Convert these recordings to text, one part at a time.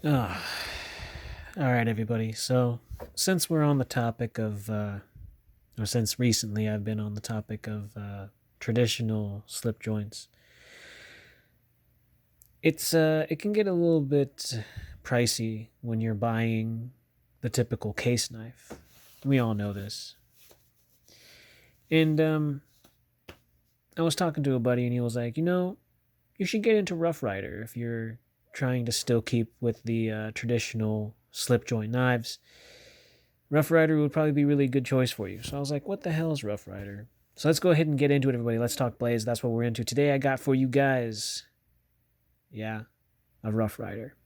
Ah, all right, everybody. So, since we're on the topic of, or since recently I've been on the topic of traditional slip joints, it can get a little bit pricey when you're buying the typical case knife. We all know this. And I was talking to a buddy, and he was like, you should get into Rough Rider if you're trying to still keep with the traditional slip joint knives. Rough Rider would probably be a really good choice for you. So I was like, what the hell is Rough Rider? So let's go ahead and get into it, everybody. Let's talk Blaze. That's what we're into. Today I got for you guys, yeah, a Rough Rider.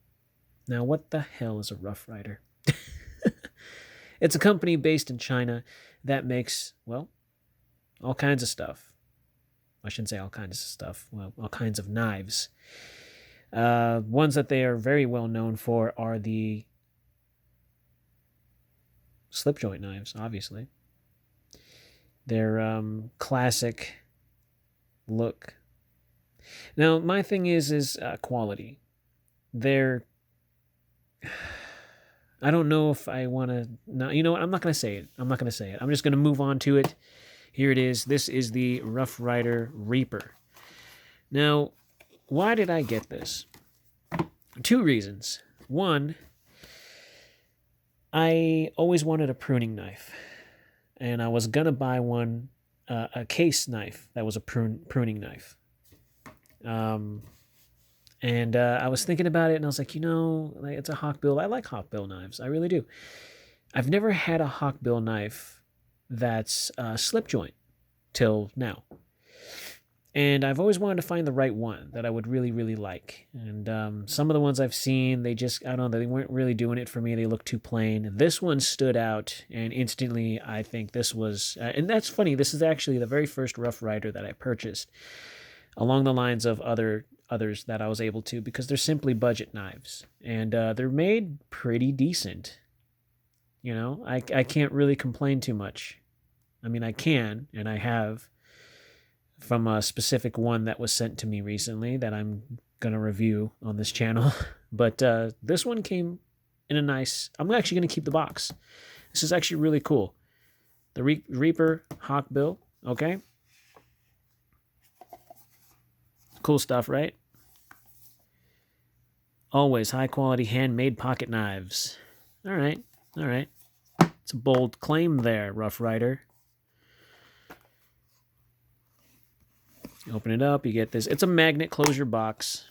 Now, what the hell is a Rough Rider? It's a company based in China that makes, well, all kinds of stuff. I shouldn't say all kinds of stuff. Well, all kinds of knives. Ones that they are very well known for are the slip joint knives, obviously. Their classic look. Now, my thing is quality. They're. I don't know if I want to. No, you know what? I'm not going to say it. I'm just going to move on to it. Here it is. This is the Rough Rider Reaper. Now, why did I get this? Two reasons. One, I always wanted a pruning knife, and I was gonna buy one, a case knife that was a pruning knife. Um, and I was thinking about it, and I was like, like, it's a hawkbill. I like hawkbill knives. I really do. I've never had a hawkbill knife that's slip joint till now. And I've always wanted to find the right one that I would really, really like. And some of the ones I've seen, I don't know, they weren't really doing it for me. They looked too plain. This one stood out, and instantly I think this was, and that's funny, this is actually the very first Rough Rider that I purchased along the lines of others that I was able to, because they're simply budget knives. And they're made pretty decent. I can't really complain too much. I mean, I can, and I have, from a specific one that was sent to me recently that I'm going to review on this channel. But this one came in a nice... I'm actually going to keep the box. This is actually really cool. The Reaper Hawkbill, okay? Cool stuff, right? Always high-quality handmade pocket knives. All right. It's a bold claim there, Rough Rider. Open it up, you get this. It's a magnet closure box,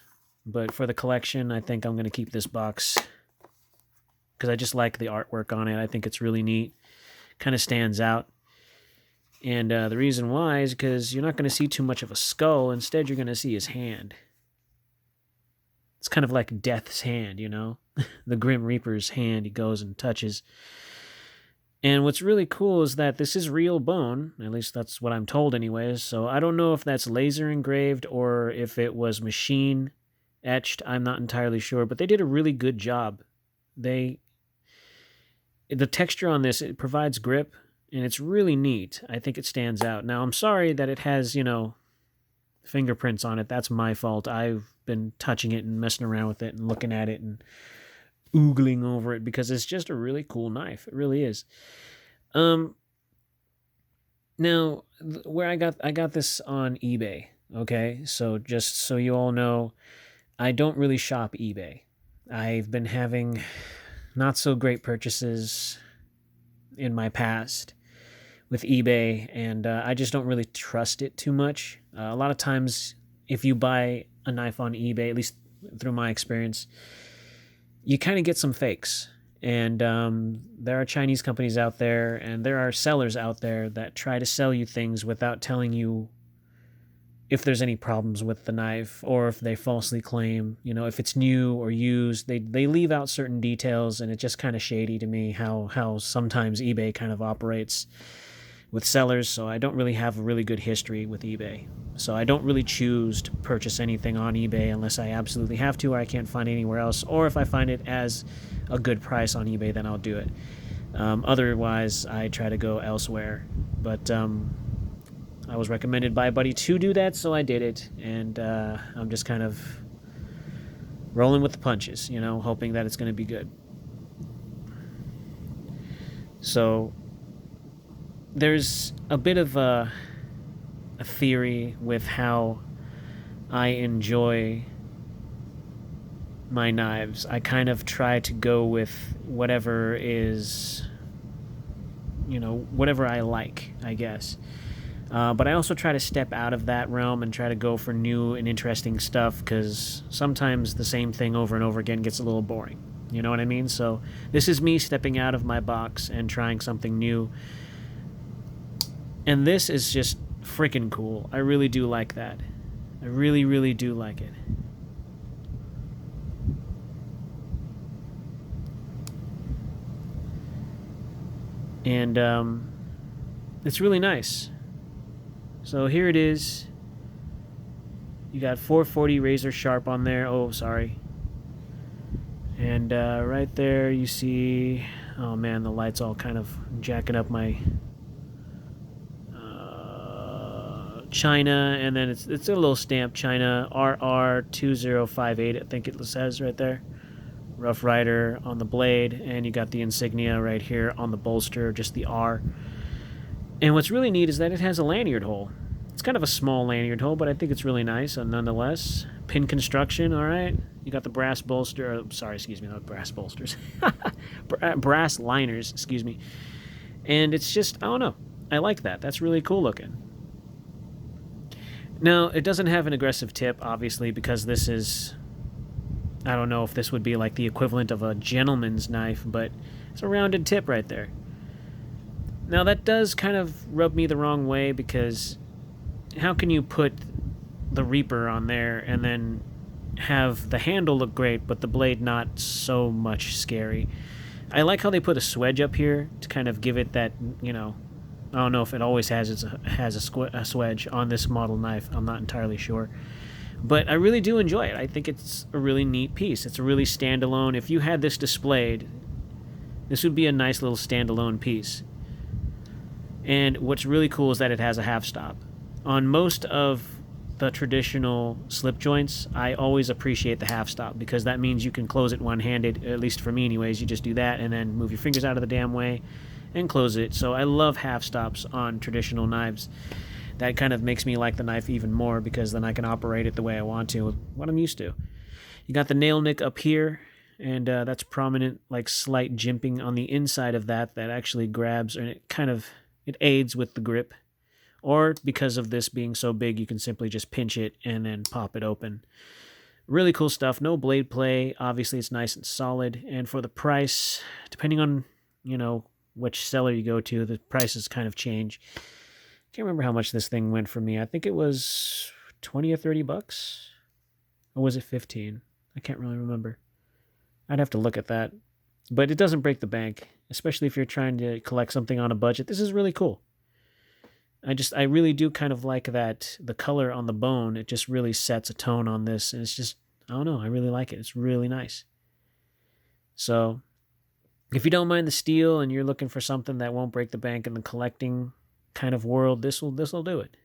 but for the collection, I think I'm going to keep this box because I just like the artwork on it. I think it's really neat. Kind of stands out. And the reason why is because you're not going to see too much of a skull. Instead, you're going to see his hand. It's kind of like Death's hand, the Grim Reaper's hand he goes and touches. And what's really cool is that this is real bone. At least that's what I'm told anyways. So I don't know if that's laser engraved or if it was machine etched. I'm not entirely sure. But they did a really good job. The texture on this, it provides grip. And it's really neat. I think it stands out. Now, I'm sorry that it has, fingerprints on it. That's my fault. I've been touching it and messing around with it and looking at it and oogling over it because it's just a really cool knife. It really is. Now where I got this on eBay. Okay, so just so you all know, I don't really shop eBay. I've been having not so great purchases in my past with eBay, and I just don't really trust it too much. A lot of times, if you buy a knife on eBay, at least through my experience, you kind of get some fakes. And there are Chinese companies out there, and there are sellers out there that try to sell you things without telling you if there's any problems with the knife, or if they falsely claim, if it's new or used. They leave out certain details, and it's just kind of shady to me how sometimes eBay kind of operates with sellers. So I don't really have a really good history with eBay. So I don't really choose to purchase anything on eBay unless I absolutely have to, or I can't find it anywhere else. Or if I find it as a good price on eBay, then I'll do it. Otherwise, I try to go elsewhere. But I was recommended by a buddy to do that, so I did it. And I'm just kind of rolling with the punches, you know, hoping that it's going to be good. So there's a bit of a theory with how I enjoy my knives. I kind of try to go with whatever is, you know, whatever I like, I guess. But I also try to step out of that realm and try to go for new and interesting stuff, because sometimes the same thing over and over again gets a little boring. You know what I mean? So this is me stepping out of my box and trying something new. And this is just freaking cool. I really do like that. I really, really do like it. And it's really nice. So here it is. You got 440 razor sharp on there. Oh, sorry. And right there you see, oh man, the light's all kind of jacking up my China, and then it's a little stamp China RR2058, I think it says right there. Rough Rider on the blade, and you got the insignia right here on the bolster, just the R. And what's really neat is that it has a lanyard hole. It's kind of a small lanyard hole, but I think it's really nice, and nonetheless. Pin construction, all right. You got the brass bolster, sorry, excuse me, not brass bolsters. Brass liners, excuse me. And it's just, I don't know. I like that. That's really cool looking. Now, it doesn't have an aggressive tip, obviously, because this is, I don't know if this would be like the equivalent of a gentleman's knife, but it's a rounded tip right there. Now, that does kind of rub me the wrong way, because how can you put the Reaper on there and then have the handle look great, but the blade not so much scary? I like how they put a swedge up here to kind of give it that, you know, I don't know if it always has a swedge on this model knife. I'm not entirely sure. But I really do enjoy it. I think it's a really neat piece. It's a really standalone. If you had this displayed, this would be a nice little standalone piece. And what's really cool is that it has a half stop. On most of the traditional slip joints, I always appreciate the half stop, because that means you can close it one-handed, at least for me anyways. You just do that and then move your fingers out of the damn way and close it. So I love half stops on traditional knives. That kind of makes me like the knife even more, because then I can operate it the way I want to, what I'm used to. You got the nail nick up here, and that's prominent, like slight jimping on the inside of that actually grabs, and it aids with the grip. Or because of this being so big, you can simply just pinch it and then pop it open. Really cool stuff. No blade play. Obviously, it's nice and solid. And for the price, depending on, you know, which seller you go to, the prices kind of change. Can't remember how much this thing went for me. I think it was 20 or 30 bucks. Or was it 15? I can't really remember. I'd have to look at that. But it doesn't break the bank, especially if you're trying to collect something on a budget. This is really cool. I really do kind of like that, the color on the bone, it just really sets a tone on this. And it's just, I don't know, I really like it. It's really nice. So if you don't mind the steel and you're looking for something that won't break the bank in the collecting kind of world, this will do it.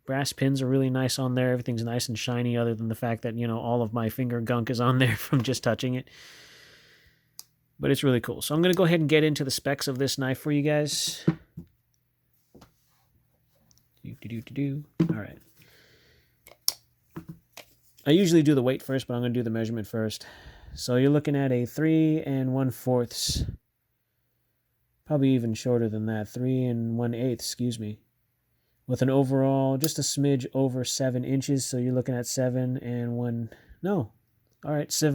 Brass pins are really nice on there. Everything's nice and shiny, other than the fact that, you know, all of my finger gunk is on there from just touching it. But it's really cool. So I'm going to go ahead and get into the specs of this knife for you guys. All right. I usually do the weight first, but I'm going to do the measurement first. So you're looking at a 3 1/4, probably even shorter than that, 3 1/8, excuse me, with an overall just a smidge over 7 inches. So you're looking at 7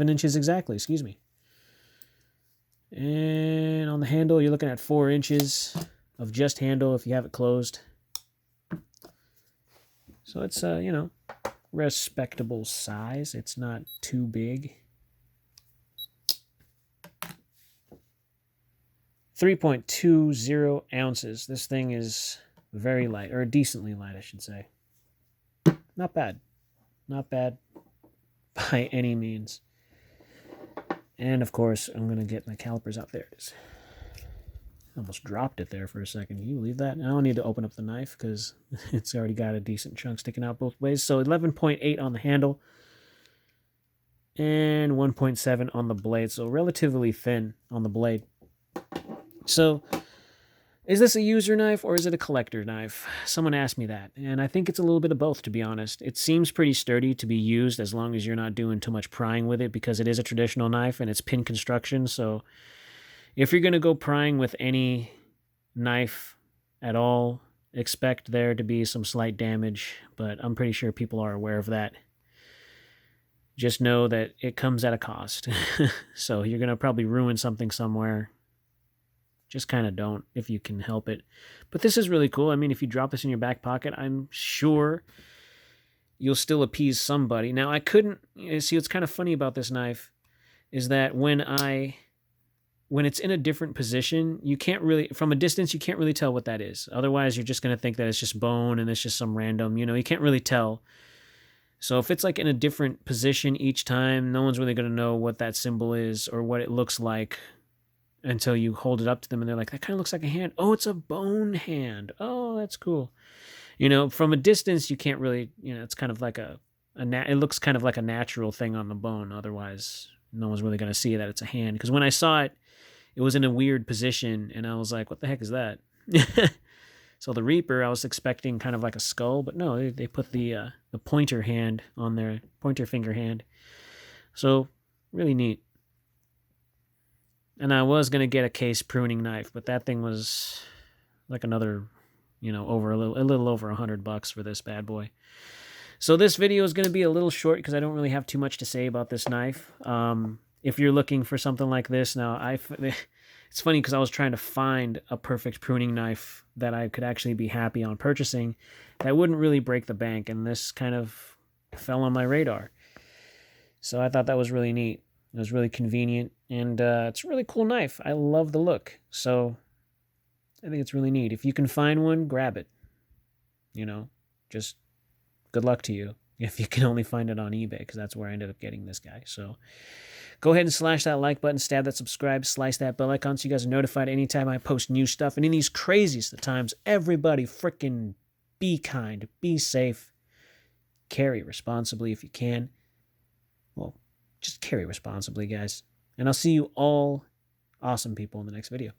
inches exactly, excuse me. And on the handle, you're looking at 4 inches of just handle if you have it closed. So it's, you know, respectable size. It's not too big. 3.20 ounces. This thing is very light, or decently light, I should say. Not bad. Not bad by any means. And, of course, I'm going to get my calipers out. There it is. Almost dropped it there for a second. Can you believe that? I don't need to open up the knife because it's already got a decent chunk sticking out both ways. So 11.8 on the handle. and 1.7 on the blade, so relatively thin on the blade. So is this a user knife or is it a collector knife? Someone asked me that, and I think it's a little bit of both, to be honest. It seems pretty sturdy to be used as long as you're not doing too much prying with it, because it is a traditional knife and it's pin construction. So if you're going to go prying with any knife at all, expect there to be some slight damage, but I'm pretty sure people are aware of that. Just know that it comes at a cost. So you're going to probably ruin something somewhere. Just kind of don't if you can help it. But this is really cool. I mean, if you drop this in your back pocket, I'm sure you'll still appease somebody. Now, I couldn't see what's kind of funny about this knife is that when it's in a different position, you can't really, from a distance, you can't really tell what that is. Otherwise, you're just going to think that it's just bone and it's just some random, you can't really tell. So if it's like in a different position each time, no one's really going to know what that symbol is or what it looks like until you hold it up to them and they're like, that kind of looks like a hand. Oh, it's a bone hand. Oh, that's cool. From a distance, you can't really, it's kind of like it looks kind of like a natural thing on the bone. Otherwise, no one's really going to see that it's a hand. Because when I saw it, it was in a weird position and I was like, what the heck is that? So the Reaper, I was expecting kind of like a skull, but no, they put the pointer hand on there, pointer finger hand. So really neat. And I was going to get a case pruning knife, but that thing was like another, over a little over $100 for this bad boy. So this video is going to be a little short because I don't really have too much to say about this knife. If you're looking for something like this, now it's funny because I was trying to find a perfect pruning knife that I could actually be happy on purchasing that wouldn't really break the bank, and this kind of fell on my radar. So I thought that was really neat. It was really convenient, and it's a really cool knife. I love the look, so I think it's really neat. If you can find one, grab it. Just good luck to you if you can only find it on eBay, because that's where I ended up getting this guy. So go ahead and slash that like button, stab that subscribe, slice that bell icon so you guys are notified anytime I post new stuff. And in these craziest of times, everybody freaking be kind, be safe, carry responsibly if you can. Well, just carry responsibly, guys. And I'll see you all awesome people in the next video.